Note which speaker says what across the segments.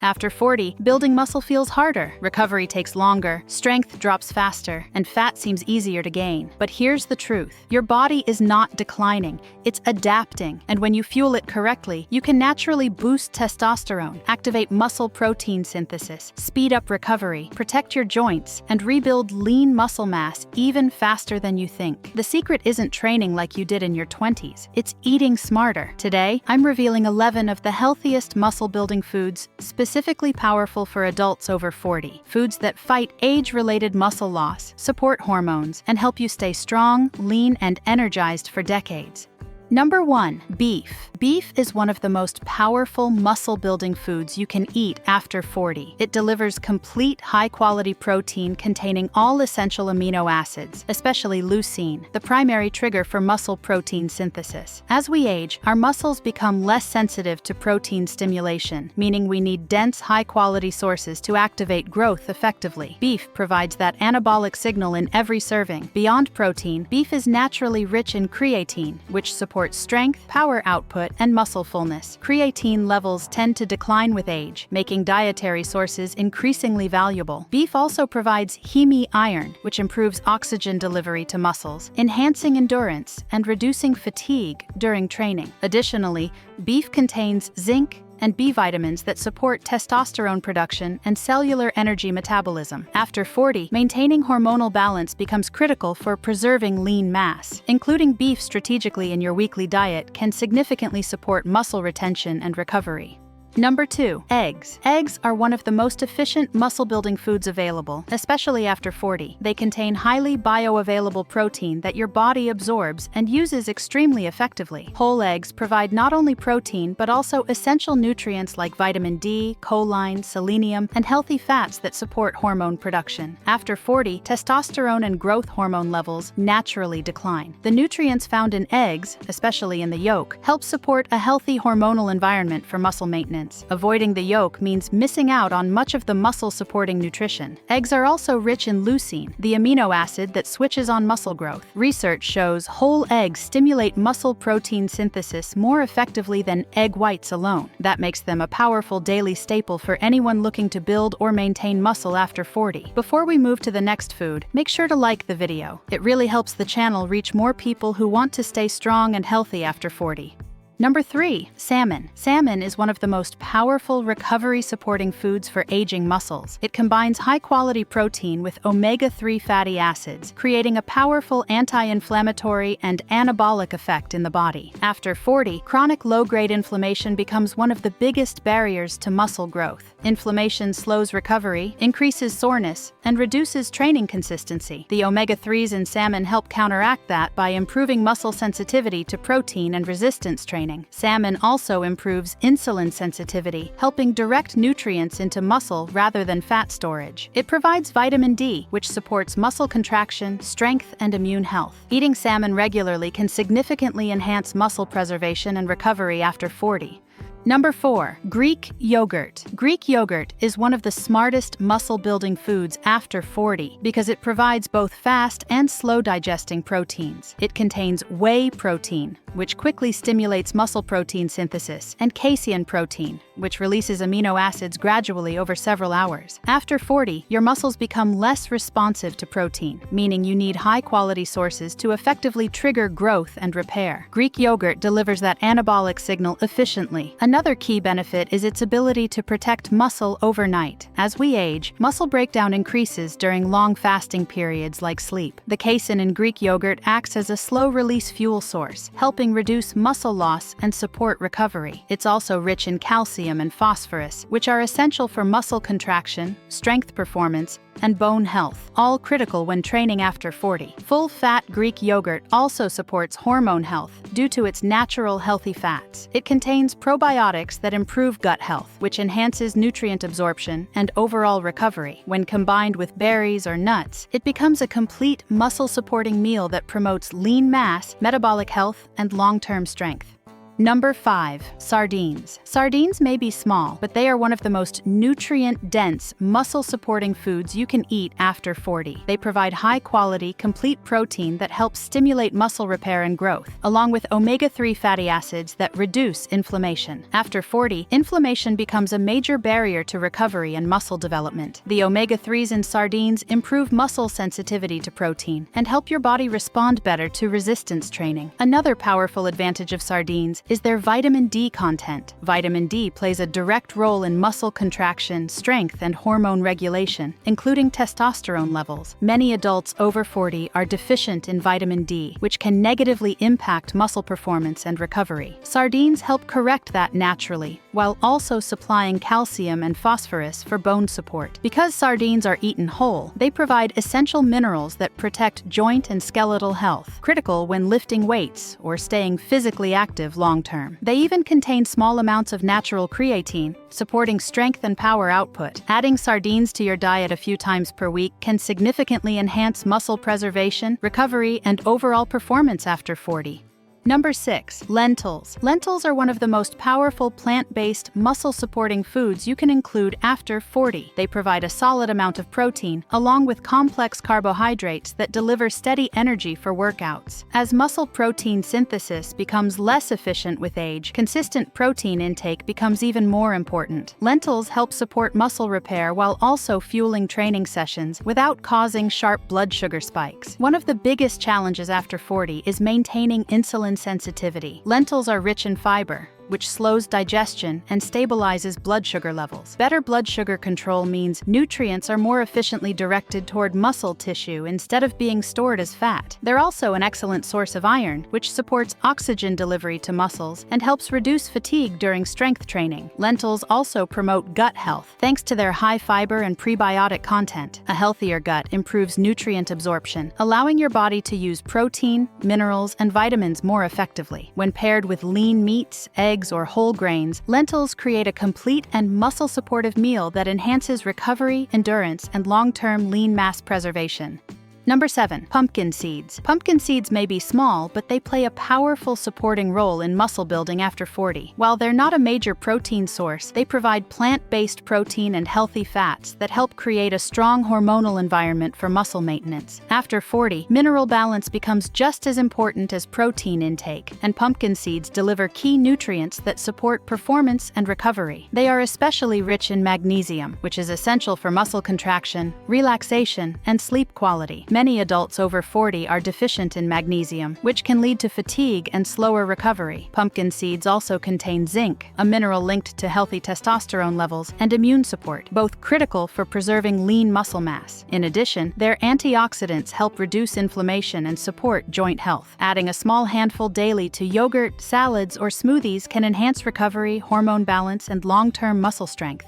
Speaker 1: After 40, building muscle feels harder, recovery takes longer, strength drops faster, and fat seems easier to gain. But here's the truth. Your body is not declining, it's adapting, and when you fuel it correctly, you can naturally boost testosterone, activate muscle protein synthesis, speed up recovery, protect your joints, and rebuild lean muscle mass even faster than you think. The secret isn't training like you did in your 20s, it's eating smarter. Today, I'm revealing 11 of the healthiest muscle-building foods, specifically powerful for adults over 40. Foods that fight age-related muscle loss, support hormones, and help you stay strong, lean, and energized for decades. Number 1. Beef. Beef is one of the most powerful muscle-building foods you can eat after 40. It delivers complete, high-quality protein containing all essential amino acids, especially leucine, the primary trigger for muscle protein synthesis. As we age, our muscles become less sensitive to protein stimulation, meaning we need dense, high-quality sources to activate growth effectively. Beef provides that anabolic signal in every serving. Beyond protein, beef is naturally rich in creatine, which supports strength, power output, and muscle fullness. Creatine levels tend to decline with age, making dietary sources increasingly valuable. Beef also provides heme iron, which improves oxygen delivery to muscles, enhancing endurance and reducing fatigue during training. Additionally, beef contains zinc and B vitamins that support testosterone production and cellular energy metabolism. After 40, maintaining hormonal balance becomes critical for preserving lean mass. Including beef strategically in your weekly diet can significantly support muscle retention and recovery. Number 2. Eggs. Eggs are one of the most efficient muscle-building foods available, especially after 40. They contain highly bioavailable protein that your body absorbs and uses extremely effectively. Whole eggs provide not only protein but also essential nutrients like vitamin D, choline, selenium, and healthy fats that support hormone production. After 40, testosterone and growth hormone levels naturally decline. The nutrients found in eggs, especially in the yolk, help support a healthy hormonal environment for muscle maintenance. Avoiding the yolk means missing out on much of the muscle-supporting nutrition. Eggs are also rich in leucine, the amino acid that switches on muscle growth. Research shows whole eggs stimulate muscle protein synthesis more effectively than egg whites alone. That makes them a powerful daily staple for anyone looking to build or maintain muscle after 40. Before we move to the next food, make sure to like the video. It really helps the channel reach more people who want to stay strong and healthy after 40. Number 3. Salmon. Salmon is one of the most powerful recovery-supporting foods for aging muscles. It combines high-quality protein with omega-3 fatty acids, creating a powerful anti-inflammatory and anabolic effect in the body. After 40, chronic low-grade inflammation becomes one of the biggest barriers to muscle growth. Inflammation slows recovery, increases soreness, and reduces training consistency. The omega-3s in salmon help counteract that by improving muscle sensitivity to protein and resistance training. Salmon also improves insulin sensitivity, helping direct nutrients into muscle rather than fat storage. It provides vitamin D, which supports muscle contraction, strength, and immune health. Eating salmon regularly can significantly enhance muscle preservation and recovery after 40. Number 4. Greek yogurt. Greek yogurt is one of the smartest muscle-building foods after 40 because it provides both fast and slow-digesting proteins. It contains whey protein, which quickly stimulates muscle protein synthesis, and casein protein, which releases amino acids gradually over several hours. After 40, your muscles become less responsive to protein, meaning you need high-quality sources to effectively trigger growth and repair. Greek yogurt delivers that anabolic signal efficiently. Another key benefit is its ability to protect muscle overnight. As we age, muscle breakdown increases during long fasting periods like sleep. The casein in Greek yogurt acts as a slow-release fuel source, helping reduce muscle loss and support recovery. It's also rich in calcium and phosphorus, which are essential for muscle contraction, strength performance, and bone health, all critical when training after 40. Full-fat Greek yogurt also supports hormone health due to its natural healthy fats. It contains probiotics that improve gut health, which enhances nutrient absorption and overall recovery. When combined with berries or nuts, it becomes a complete muscle-supporting meal that promotes lean mass, metabolic health, and long-term strength. Number 5. Sardines. Sardines may be small, but they are one of the most nutrient-dense, muscle-supporting foods you can eat after 40. They provide high-quality, complete protein that helps stimulate muscle repair and growth, along with omega-3 fatty acids that reduce inflammation. After 40, inflammation becomes a major barrier to recovery and muscle development. The omega-3s in sardines improve muscle sensitivity to protein and help your body respond better to resistance training. Another powerful advantage of sardines is their vitamin D content. Vitamin D plays a direct role in muscle contraction, strength, and hormone regulation, including testosterone levels. Many adults over 40 are deficient in vitamin D, which can negatively impact muscle performance and recovery. Sardines help correct that naturally, while also supplying calcium and phosphorus for bone support. Because sardines are eaten whole, they provide essential minerals that protect joint and skeletal health, critical when lifting weights or staying physically active long term. They even contain small amounts of natural creatine, supporting strength and power output. Adding sardines to your diet a few times per week can significantly enhance muscle preservation, recovery, and overall performance after 40. Number 6. Lentils. Lentils are one of the most powerful plant-based, muscle-supporting foods you can include after 40. They provide a solid amount of protein, along with complex carbohydrates that deliver steady energy for workouts. As muscle protein synthesis becomes less efficient with age, consistent protein intake becomes even more important. Lentils help support muscle repair while also fueling training sessions without causing sharp blood sugar spikes. One of the biggest challenges after 40 is maintaining insulin sensitivity. Lentils are rich in fiber, which slows digestion and stabilizes blood sugar levels. Better blood sugar control means nutrients are more efficiently directed toward muscle tissue instead of being stored as fat. They're also an excellent source of iron, which supports oxygen delivery to muscles and helps reduce fatigue during strength training. Lentils also promote gut health, thanks to their high fiber and prebiotic content. A healthier gut improves nutrient absorption, allowing your body to use protein, minerals, and vitamins more effectively. When paired with lean meats, eggs, or whole grains, lentils create a complete and muscle-supportive meal that enhances recovery, endurance, and long-term lean mass preservation. Number 7. Pumpkin seeds. Pumpkin seeds may be small, but they play a powerful supporting role in muscle building after 40. While they're not a major protein source, they provide plant-based protein and healthy fats that help create a strong hormonal environment for muscle maintenance. After 40, mineral balance becomes just as important as protein intake, and pumpkin seeds deliver key nutrients that support performance and recovery. They are especially rich in magnesium, which is essential for muscle contraction, relaxation, and sleep quality. Many adults over 40 are deficient in magnesium, which can lead to fatigue and slower recovery. Pumpkin seeds also contain zinc, a mineral linked to healthy testosterone levels and immune support, both critical for preserving lean muscle mass. In addition, their antioxidants help reduce inflammation and support joint health. Adding a small handful daily to yogurt, salads, or smoothies can enhance recovery, hormone balance, and long-term muscle strength.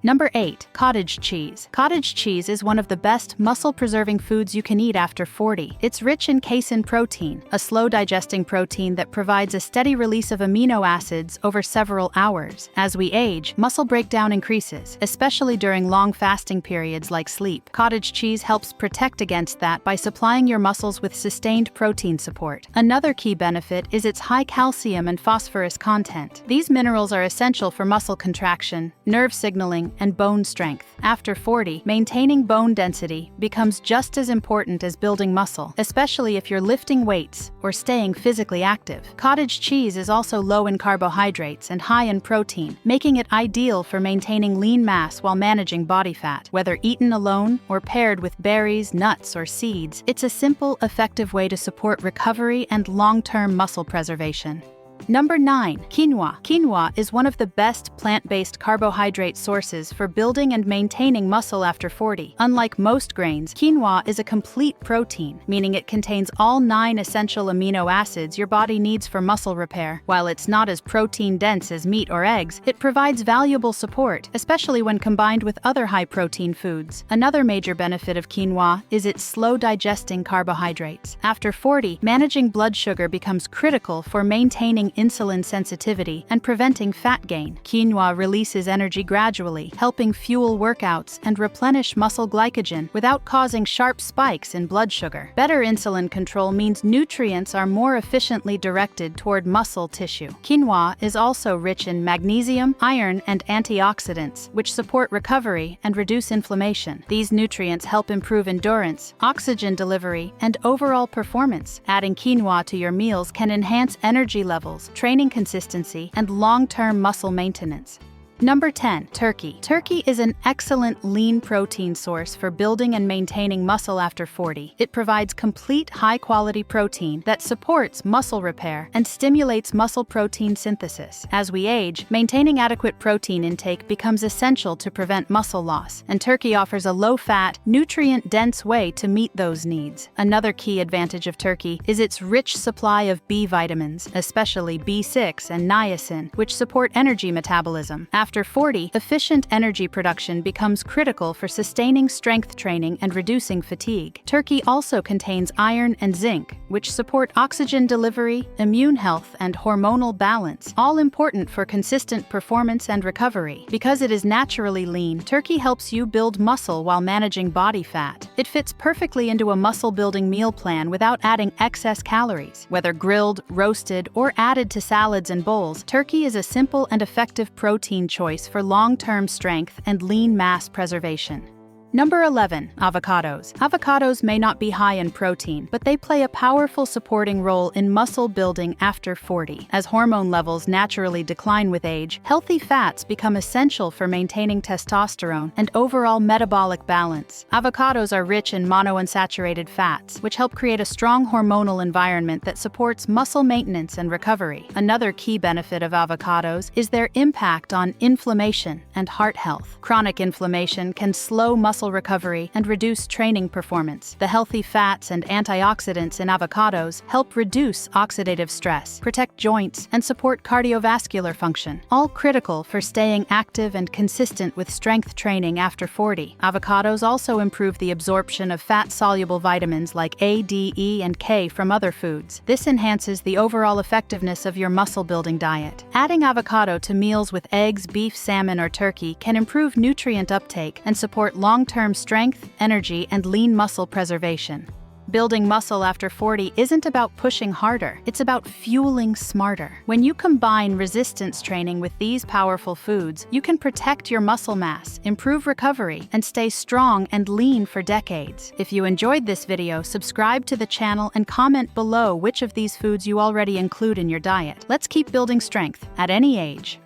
Speaker 1: Number 8. Cottage cheese. Cottage cheese is one of the best muscle-preserving foods you can eat after 40. It's rich in casein protein, a slow-digesting protein that provides a steady release of amino acids over several hours. As we age, muscle breakdown increases, especially during long fasting periods like sleep. Cottage cheese helps protect against that by supplying your muscles with sustained protein support. Another key benefit is its high calcium and phosphorus content. These minerals are essential for muscle contraction, nerve signaling, and bone strength. After 40, maintaining bone density becomes just as important as building muscle, especially if you're lifting weights or staying physically active. Cottage cheese is also low in carbohydrates and high in protein, making it ideal for maintaining lean mass while managing body fat. Whether eaten alone or paired with berries, nuts, or seeds, it's a simple, effective way to support recovery and long-term muscle preservation. Number 9. Quinoa. Quinoa is one of the best plant-based carbohydrate sources for building and maintaining muscle after 40. Unlike most grains, quinoa is a complete protein, meaning it contains all 9 essential amino acids your body needs for muscle repair. While it's not as protein-dense as meat or eggs, it provides valuable support, especially when combined with other high-protein foods. Another major benefit of quinoa is its slow-digesting carbohydrates. After 40, managing blood sugar becomes critical for maintaining lowering insulin sensitivity and preventing fat gain. Quinoa releases energy gradually, helping fuel workouts and replenish muscle glycogen without causing sharp spikes in blood sugar. Better insulin control means nutrients are more efficiently directed toward muscle tissue. Quinoa is also rich in magnesium, iron, and antioxidants, which support recovery and reduce inflammation. These nutrients help improve endurance, oxygen delivery, and overall performance. Adding quinoa to your meals can enhance energy levels, training consistency, and long-term muscle maintenance. Number 10. Turkey. Turkey is an excellent lean protein source for building and maintaining muscle after 40. It provides complete high-quality protein that supports muscle repair and stimulates muscle protein synthesis. As we age, maintaining adequate protein intake becomes essential to prevent muscle loss, and turkey offers a low-fat, nutrient-dense way to meet those needs. Another key advantage of turkey is its rich supply of B vitamins, especially B6 and niacin, which support energy metabolism. After 40, efficient energy production becomes critical for sustaining strength training and reducing fatigue. Turkey also contains iron and zinc, which support oxygen delivery, immune health, and hormonal balance, all important for consistent performance and recovery. Because it is naturally lean, turkey helps you build muscle while managing body fat. It fits perfectly into a muscle-building meal plan without adding excess calories. Whether grilled, roasted, or added to salads and bowls, turkey is a simple and effective protein choice for long-term strength and lean mass preservation. Number 11. Avocados. Avocados may not be high in protein, but they play a powerful supporting role in muscle building after 40. As hormone levels naturally decline with age, healthy fats become essential for maintaining testosterone and overall metabolic balance. Avocados are rich in monounsaturated fats, which help create a strong hormonal environment that supports muscle maintenance and recovery. Another key benefit of avocados is their impact on inflammation and heart health. Chronic inflammation can slow muscle recovery and reduce training performance. The healthy fats and antioxidants in avocados help reduce oxidative stress, protect joints, and support cardiovascular function, all critical for staying active and consistent with strength training after 40. Avocados also improve the absorption of fat-soluble vitamins like A, D, E, and K from other foods. This enhances the overall effectiveness of your muscle-building diet. Adding avocado to meals with eggs, beef, salmon, or turkey can improve nutrient uptake and support long-term strength, energy, and lean muscle preservation. Building muscle after 40 isn't about pushing harder, it's about fueling smarter. When you combine resistance training with these powerful foods, you can protect your muscle mass, improve recovery, and stay strong and lean for decades. If you enjoyed this video, subscribe to the channel and comment below which of these foods you already include in your diet. Let's keep building strength at any age.